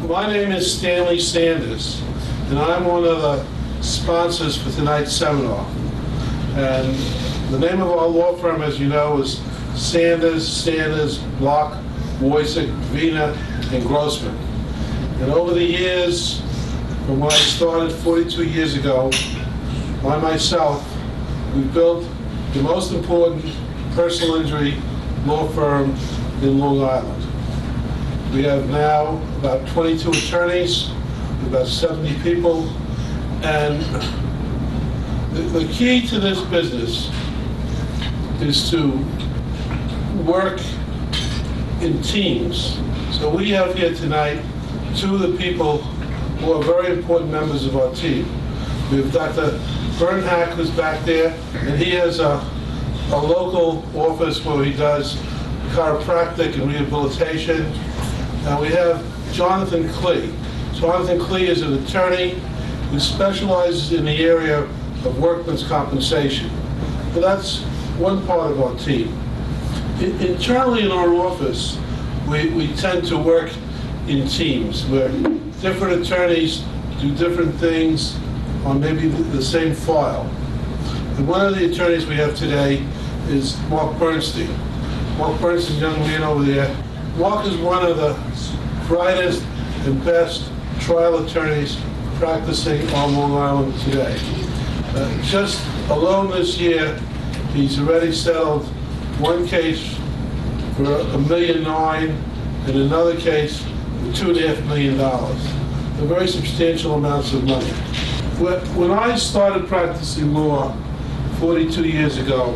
My name is Stanley Sanders, and I'm one of the sponsors for tonight's seminar. And the name of our law firm, as you know, is Sanders, Block, Woysick, Vina, and Grossman. And over the years, from when I started 42 years ago, by myself, we built the most important personal injury law firm in Long Island. We have now about 22 attorneys, about 70 people, and the key to this business is to work in teams. So we have here tonight two of the people who are very important members of our team. We have Dr. Bernhack, who's back there, and he has a local office where he does chiropractic and rehabilitation. And we have Jonathan Klee. Jonathan Klee is an attorney who specializes in the area of workman's compensation. So that's one part of our team. Internally in our office, we tend to work in teams where different attorneys do different things on maybe the same file. And one of the attorneys we have today is Mark Bernstein. Mark Bernstein, young man over there. Mark is one of the brightest and best trial attorneys practicing on Long Island today. Just alone this year, he's already settled one case for $1.9 million and another case for $2.5 million. They're very substantial amounts of money. When I started practicing law 42 years ago,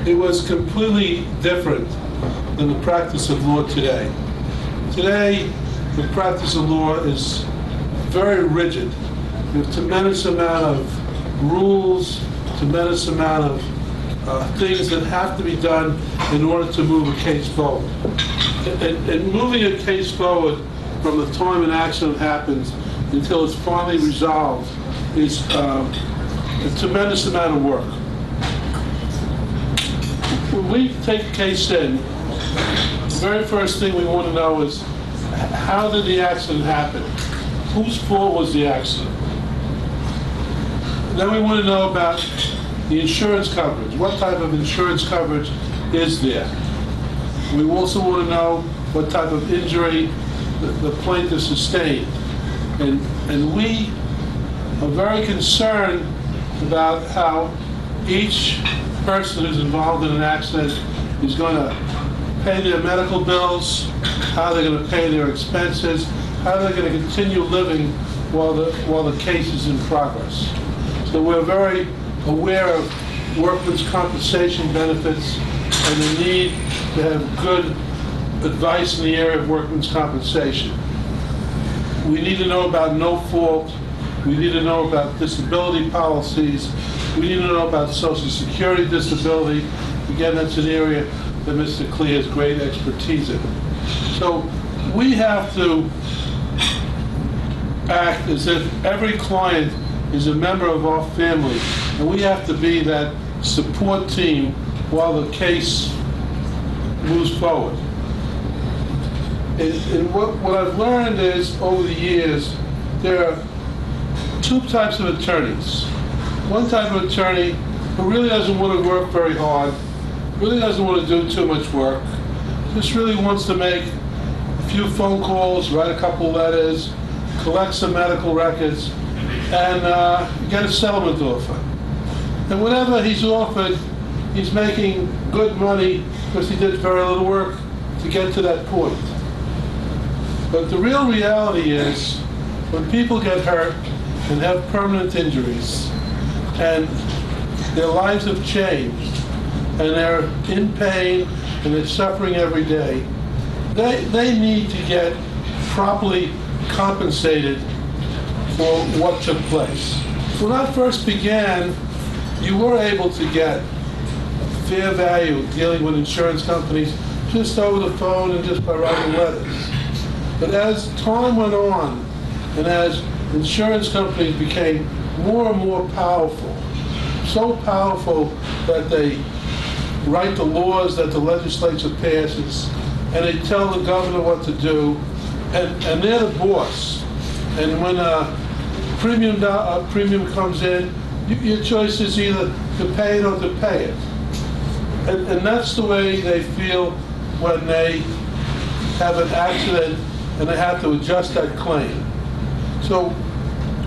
it was completely different than the practice of law today. Today, the practice of law is very rigid. There's a tremendous amount of rules, tremendous amount of things that have to be done in order to move a case forward. And moving a case forward from the time an accident happens until it's finally resolved is a tremendous amount of work. When we take a case in, the very first thing we want to know is, how did the accident happen? Whose fault was the accident? Then we want to know about the insurance coverage. What type of insurance coverage is there? We also want to know what type of injury the plaintiff sustained. And we are very concerned about how each person who's involved in an accident is going to pay their medical bills, how they're going to pay their expenses, how they're going to continue living while the case is in progress. So we're very aware of workman's compensation benefits and the need to have good advice in the area of workman's compensation. We need to know about no fault. We need to know about disability policies. We need to know about Social Security disability. Again, that's an area that Mr. Klee has great expertise in. So we have to act as if every client is a member of our family, and we have to be that support team while the case moves forward. And what I've learned is, over the years, there are two types of attorneys. One type of attorney who really doesn't want to work very hard, really doesn't want to do too much work, just really wants to make a few phone calls, write a couple letters, collect some medical records, and get a settlement offer. And whatever he's offered, he's making good money because he did very little work to get to that point. But the real reality is, when people get hurt and have permanent injuries, and their lives have changed, and they're in pain, and they're suffering every day, they need to get properly compensated for what took place. When I first began, you were able to get fair value dealing with insurance companies just over the phone and just by writing letters. But as time went on, and as insurance companies became more and more powerful, so powerful that they write the laws that the legislature passes, and they tell the governor what to do, and they're the boss. And when a premium comes in, your choice is either to pay it or to pay it. And that's the way they feel when they have an accident and they have to adjust that claim. So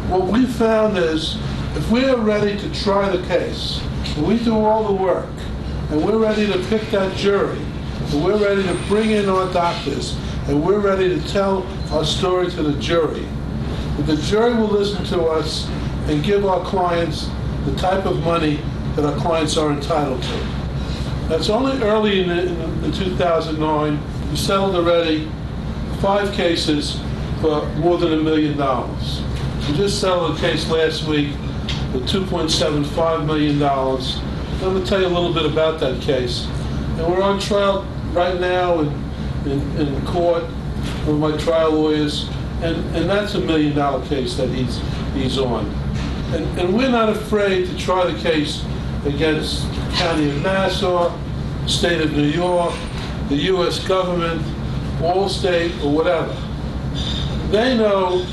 what we found is, if we are ready to try the case, and we do all the work, and we're ready to pick that jury, and we're ready to bring in our doctors, and we're ready to tell our story to the jury, the jury will listen to us and give our clients the type of money that our clients are entitled to. That's only early in 2009, we settled already 5 cases for more than $1 million. We just settled a case last week for $2.75 million. I'm going to tell you a little bit about that case. And we're on trial right now in court with my trial lawyers, and that's $1 million case that he's on. And we're not afraid to try the case against the County of Nassau, the State of New York, the U.S. government, Allstate, or whatever. They know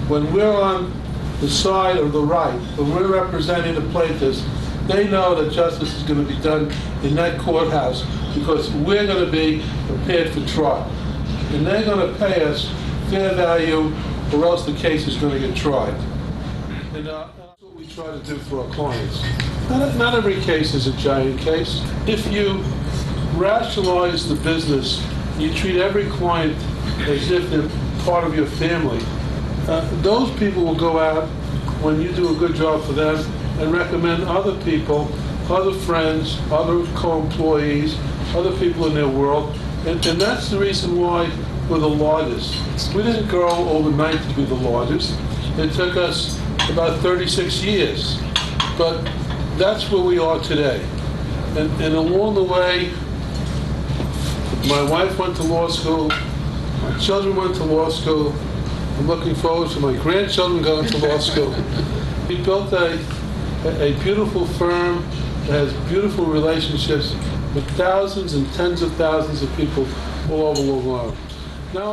when we're on the side of the right, when we're representing the plaintiffs, they know that justice is going to be done in that courthouse because we're going to be prepared for trial. And they're going to pay us fair value or else the case is going to get tried. And that's what we try to do for our clients. Not every case is a giant case. If you rationalize the business, you treat every client as if they're part of your family, those people will go out when you do a good job for them and recommend other people, other friends, other co-employees, other people in their world. And that's the reason why we're the largest. We didn't grow overnight to be the largest. It took us about 36 years. But that's where we are today. And along the way, my wife went to law school, my children went to law school. I'm looking forward to my grandchildren going to law school. We built a beautiful firm that has beautiful relationships with thousands and tens of thousands of people all over Long Island. Now